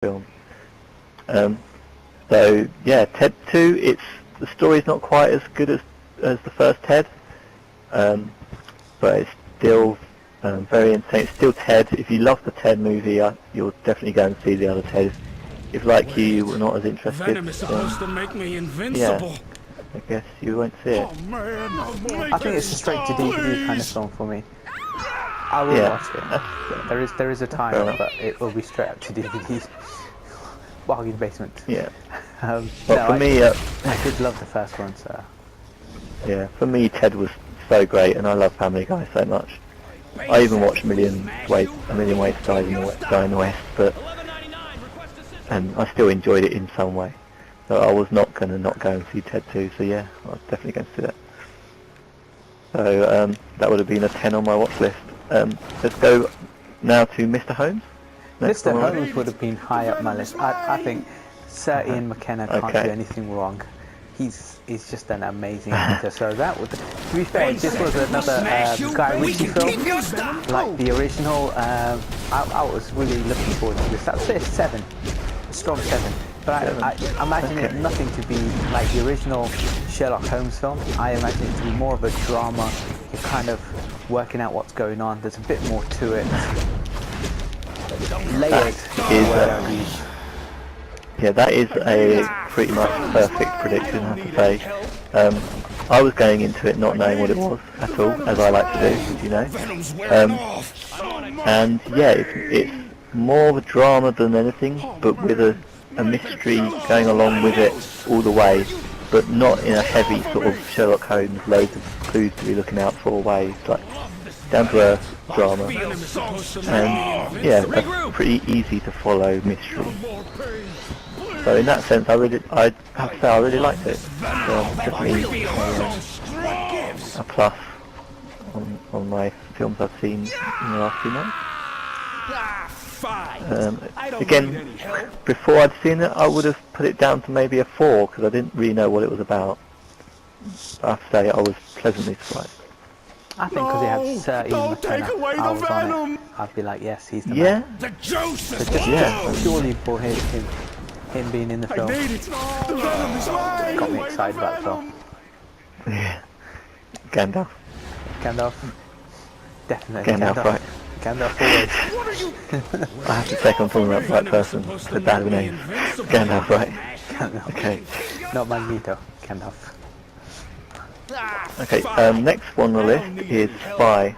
film. So yeah, Ted 2. The story's not quite as good as the first Ted, but it's still very insane. It's still Ted. If you love the Ted movie, you'll definitely go and see the other Ted. If like you were not as interested, Venom is supposed to make me invincible. Yeah, I guess you won't see it. Oh man, I think it's a straight to DVD kind of film for me. I will watch it. There is a time, but it will be straight up to DVD. Bargain basement. Yeah. No, for me, I did love the first one, so. Yeah, for me, Ted was so great, and I love Family Guy so much. I even watched A Million Ways to Die in the West, and I still enjoyed it in some way. So I was not going to not go and see Ted 2, so yeah, I was definitely going to see that. So that would have been a 10 on my watch list. Let's go now to Mr. Holmes. Mr. Holmes would have been high up my list. I think Sir Ian McKenna can't do anything wrong. He's just an amazing actor. So that would, to be fair, this was another Guy Ritchie film, like the original. I was really looking forward to this. That's a 7, a strong 7. But I imagine it nothing to be like the original Sherlock Holmes film. I imagine it to be more of a drama. You're kind of working out what's going on. There's a bit more to it. Layered. Yeah, that is a pretty much perfect prediction, I have to say. I was going into it not knowing what it was at all, as I like to do, as you know. And yeah, it's more of a drama than anything, but with a mystery going along with it all the way, but not in a heavy sort of Sherlock Holmes, loads of clues to be looking out for way. It's like down to earth drama, and yeah, a pretty easy to follow mystery. So in that sense, I have to say I really liked it. So definitely a plus on my films I've seen in the last few months. Again, before I'd seen it, I would have put it down to maybe a 4 because I didn't really know what it was about. I have to say I was pleasantly surprised. I think because it had Sir Ian McKenna, I was on it. I'd be like, yes, he's the man. The juice is Just purely for him being in the film. Got me excited about the film. Yeah. Gandalf. Definitely Gandalf, right. Gandalf forward. I have to check I'm talking about the right person. The bad name. Gandalf, right. Gandalf. Okay. Not Magneto. Gandalf. Okay, next one on the list is Spy.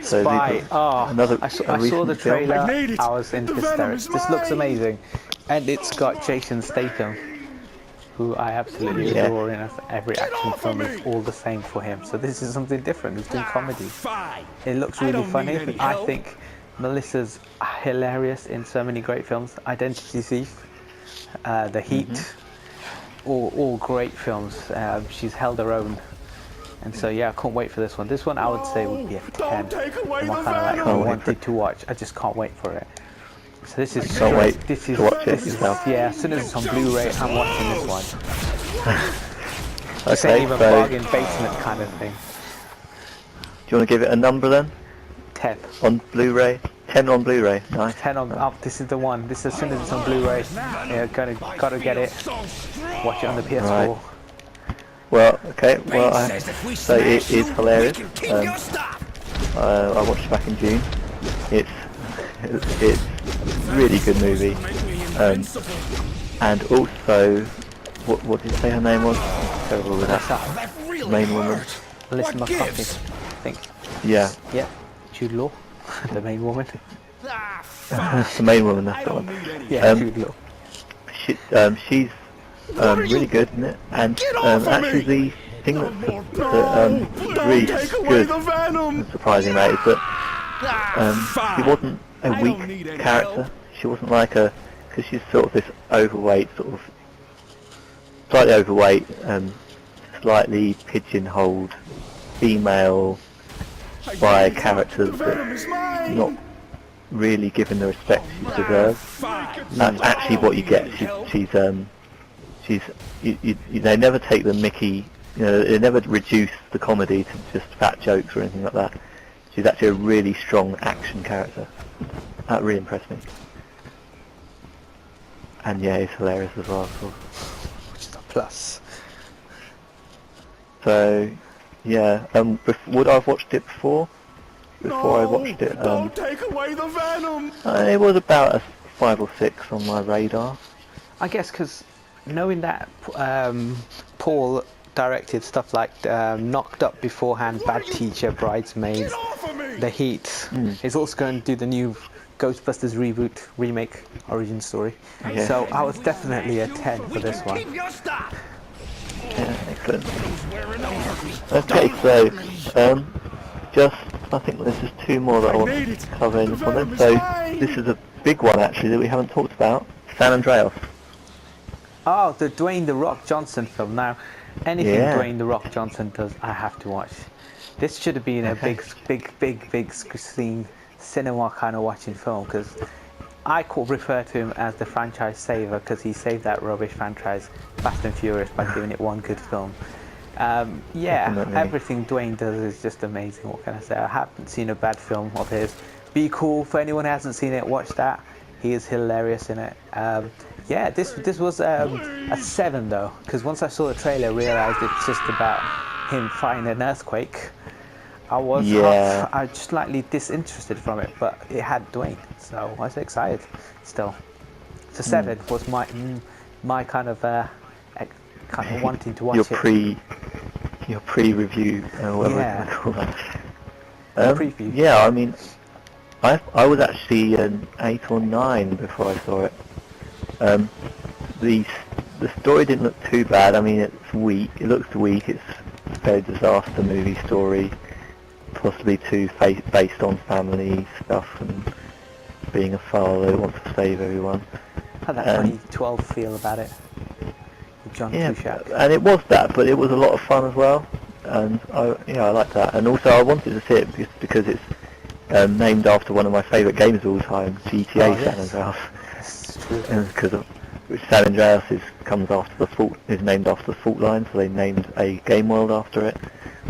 Spy. I saw the film. trailer. I was in hysterics. This looks amazing, and it's got Jason Statham, who I absolutely adore in every action film. Is all the same for him. So this is something different. He's doing comedy. It looks really funny. I think Melissa's hilarious in so many great films. Identity Thief, The Heat. All great films. She's held her own, and so yeah, I can't wait for this one. This one I would say would be a 10. I'm kind of like I wanted to watch. I just can't wait for it. So this is can't wait this is to watch it yourself. Yeah, as soon as it's on Blu-ray, I'm watching this one. This Okay, ain't even bargain basement kind of thing. Do you want to give it a number then? 10. On Blu-ray? 10 on Blu-ray. Nice. 10 on. This is the one. This is as soon as it's on Blu-ray. Yeah, gotta get it. Watch it on the PS4. Right. Well, okay. Well, I have to say it is hilarious. I watched it back in June. It's a really good movie. And also, what did you say her name was? I'm terrible with that. The main woman. Melissa McCarthy, I think. Yeah. Yeah. Jude Law, the main woman. The main woman, that's the one. Yeah, Jude Law. She's really good, isn't it? And actually the thing that's really good and surprising about it is that she wasn't a weak character. She wasn't like because she's sort of this overweight, slightly overweight, slightly pigeonholed female spy character that's not really given the respect she deserves. That's actually what you get. They never take the mickey, they never reduce the comedy to just fat jokes or anything like that. She's actually a really strong action character. That really impressed me. And yeah, he's hilarious as well, of course. Which is a plus. So, yeah, would I have watched it before? Before I watched it, Don't take away the venom. it was about a 5 or 6 on my radar. I guess because knowing that Paul directed stuff like Knocked Up beforehand, Bad Teacher, Bridesmaids, The Heat, he's also going to do the new Ghostbusters reboot, remake, origin story. Yeah. So I was definitely a 10 for this one. Yeah, excellent. Okay, so, I think there's just 2 more that I want to cover in this one then. So, this is a big one actually that we haven't talked about, San Andreas. Oh, the Dwayne "The Rock" Johnson film. Now, anything Yeah. Dwayne "The Rock" Johnson does, I have to watch. This should have been a big screen cinema kind of watching film, because I could refer to him as the franchise saver, because he saved that rubbish franchise Fast and Furious by giving it one good film. Yeah, Definitely. everything Dwayne does is just amazing. What can I say? I haven't seen a bad film of his. Be Cool, for anyone who hasn't seen it, watch that. He is hilarious in it. Yeah, this was a 7 though, because once I saw the trailer, I realised it's just about him fighting an earthquake. I was I was slightly disinterested from it, but it had Dwayne, so I was excited still. So 7 was my kind of wanting to watch Your pre-review, whatever Yeah. it's called. Preview. Yeah, I mean, I was actually an 8 or 9 before I saw it. The story didn't look too bad. I mean, it's weak. It looks weak. It's a very disaster movie story, possibly too based on family stuff and being a father who wants to save everyone. Had that 2012 feel about it. With John Cusack. And it was that, but it was a lot of fun as well. And I like that. And also, I wanted to see it because it's named after one of my favourite games of all time, GTA San Andreas. That's true. And because of which San Andreas is named after the fault line, so they named a game world after it,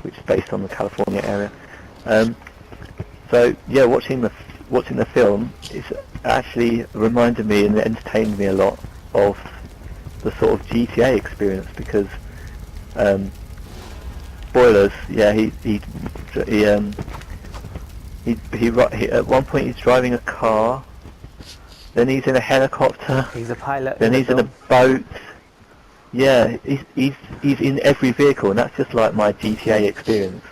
which is based on the California area. So yeah, watching the film, it's actually reminded me and entertained me a lot of the sort of GTA experience, because spoilers, yeah, he at one point he's driving a car, then he's in a helicopter, He's a pilot. then he's in a boat. Yeah, he's in every vehicle, and that's just like my GTA experience.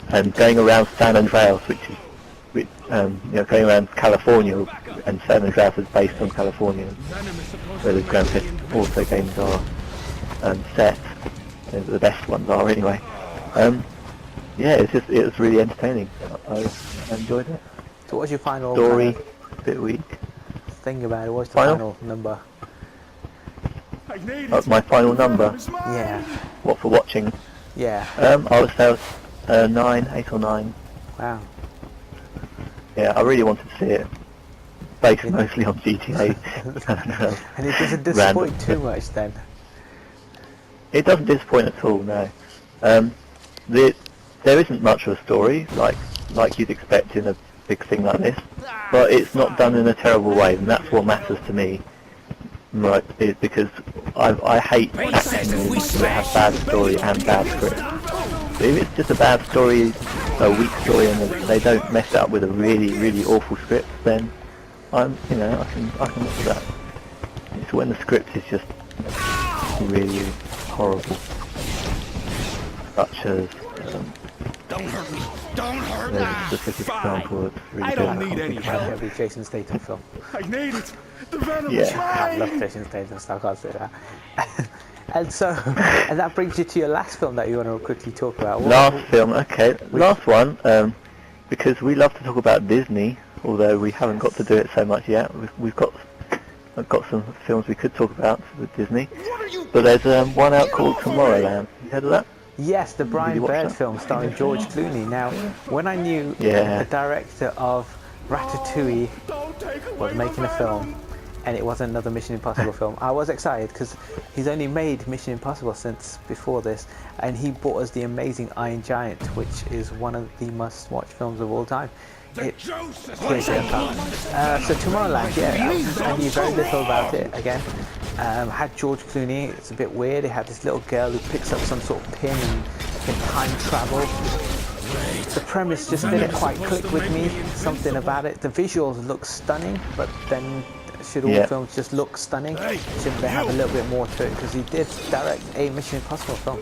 And going around San Andreas, going around California, and San Andreas is based on California, where the Grand Theft Auto games are set. The best ones are anyway. Yeah, it was really entertaining. I enjoyed it. So what's your final Story, kind a bit weak. of thing about it? What's the Final? final number? My final number. Yeah. What for watching? Yeah. I would say I was 8 or 9. Wow. Yeah, I really wanted to see it. Based mostly on GTA. And it doesn't disappoint too much then. It doesn't disappoint at all, no. There isn't much of a story, like you'd expect in a big thing like this, but it's not done in a terrible way, and that's what matters to me. Right, because I hate action movies that have bad story and bad script. So if it's just a bad story, a weak story, and they don't mess it up with a really, really awful script, then I can look at that. It's when the script is just really horrible, such as Don't hurt me. Don't hurt me. there's a specific example that's really I good. don't need any help. Every Jason Statham film. I need it. The venom Yeah. is I love mine. Jason Statham, so I can't say that. and that brings you to your last film that you want to quickly talk about. Last film, okay. Last one, because we love to talk about Disney, although we haven't got to do it so much yet. I've got some films we could talk about with Disney. But there's one out called Tomorrowland. You heard of that? Yes, the Brian watch Bird that? film starring George Clooney. Now, when I knew Yeah. the director of Ratatouille Don't take away was the making a film, venom. and it wasn't another Mission Impossible film. I was excited because he's only made Mission Impossible since before this, and he brought us the amazing Iron Giant, which is one of the must-watch films of all time. So Tomorrowland, yeah, I knew very little about it. Again, had George Clooney. It's a bit weird. It had this little girl who picks up some sort of pin and can time travel. The premise just didn't quite click with me. Something about it. The visuals look stunning, but then should all films just look stunning? Shouldn't they have a little bit more to it? Because he did direct a Mission Impossible film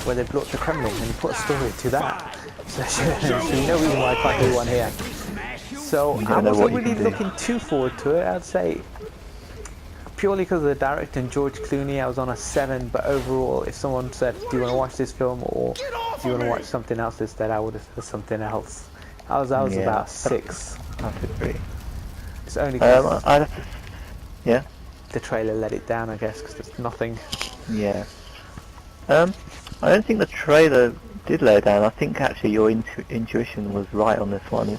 where they blew up the Kremlin, and he put a story to that. So there's no reason why I can't do one here. So I wasn't really looking too forward to it. I'd say purely because of the director and George Clooney, I was on a 7. But overall, if someone said, "Do you want to watch this film or do you want to watch something else instead?" I would have said something else. I was about 6. I agree. It's only I'd have to, yeah. The trailer let it down, I guess, because there's nothing. Yeah. I don't think the trailer did let it down. I think actually your intuition was right on this one.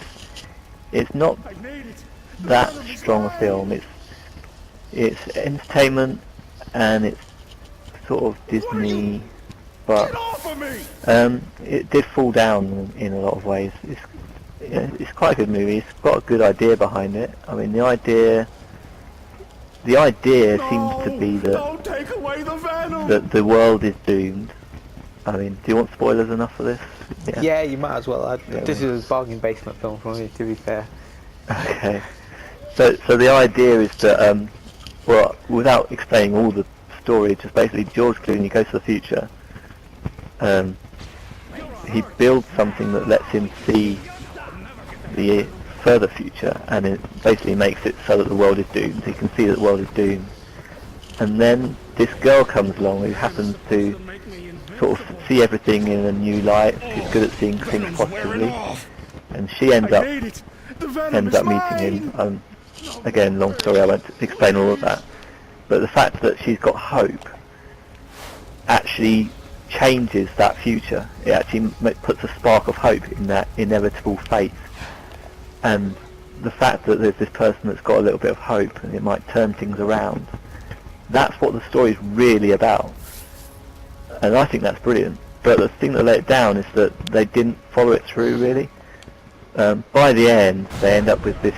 It's not that strong a film. It's entertainment and it's sort of Disney, but it did fall down in a lot of ways. It's quite a good movie. It's got a good idea behind it. I mean, the idea seems to be that the world is doomed. I mean, do you want spoilers enough for this? Yeah, you might as well. This is a bargain basement film for me, to be fair. Okay. So the idea is that, well, without explaining all the story, just basically George Clooney goes to the future. He builds something that lets him see the further future, and it basically makes it so that the world is doomed. He can see that the world is doomed. And then this girl comes along who happens to sort of see everything in a new light. She's good at seeing things positively, and she ends up meeting him. Again, long story, I won't explain all of that. But the fact that she's got hope actually changes that future. It actually puts a spark of hope in that inevitable fate. And the fact that there's this person that's got a little bit of hope and it might turn things around, that's what the story is really about. And I think that's brilliant. But the thing that let it down is that they didn't follow it through, really. By the end, they end up with this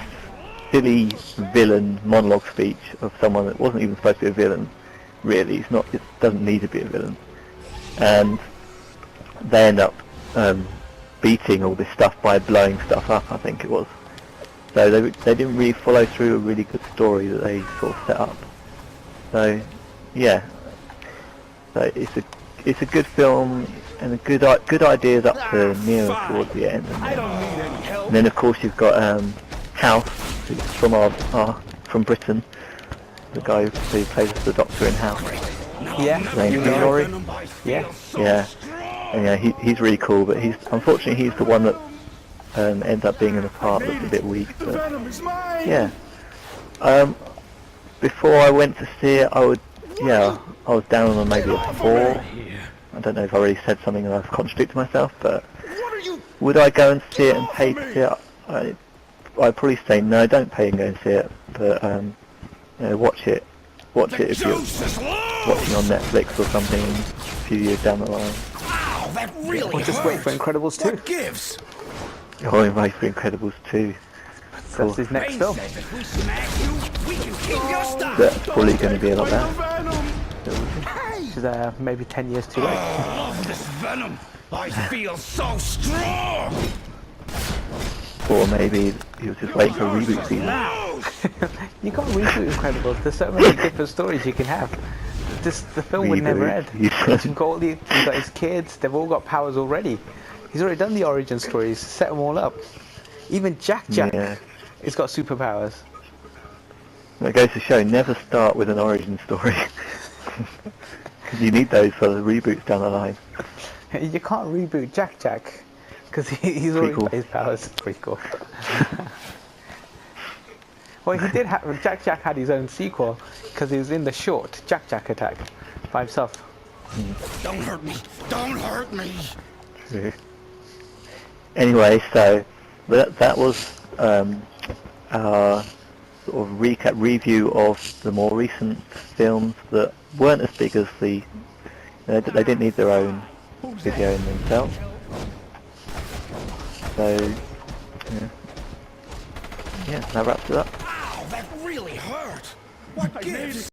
silly villain monologue speech of someone that wasn't even supposed to be a villain, really. It doesn't need to be a villain. And they end up beating all this stuff by blowing stuff up, I think it was. So they didn't really follow through a really good story that they sort of set up. So, yeah. So it's a good film, and a good ideas up to near towards the end. And then of course you've got House, who's from Britain, the guy who plays the Doctor in House. Yeah, Yeah. Yeah. And yeah, he's really cool, but unfortunately he's the one that ends up being in a part that's a bit weak. But yeah. Before I went to see it, I was down on maybe a 4. I don't know if I already said something and I've contradicted myself, but would I go and see it and pay to see it? I'd probably say no, don't pay and go and see it, but watch it if you're watching on Netflix or something a few years down the line. Wow, that really or just wait for Incredibles 2. What gives? Or wait for Incredibles 2. That's his next film. That's probably going to be a lot better. Which is maybe 10 years too late. Oh, this venom! I feel so strong! Or maybe he was just waiting for a reboot season. You can't reboot Incredibles. There's so many different stories you can have. The film would never end. You've got his kids. They've all got powers already. He's already done the origin stories. Set them all up. Even Jack has got superpowers. It goes to show, never start with an origin story. Because you need those for the reboots down the line. You can't reboot Jack because he's already got his powers. Pretty cool. Well, he did have Jack had his own sequel because he was in the short Jack Attack by himself. Don't hurt me! Don't hurt me! Anyway, so that was our sort of review of the more recent films that weren't as big as the. They didn't need their own video in themselves. So yeah, that wraps it up. Ow, that really hurt. What gives?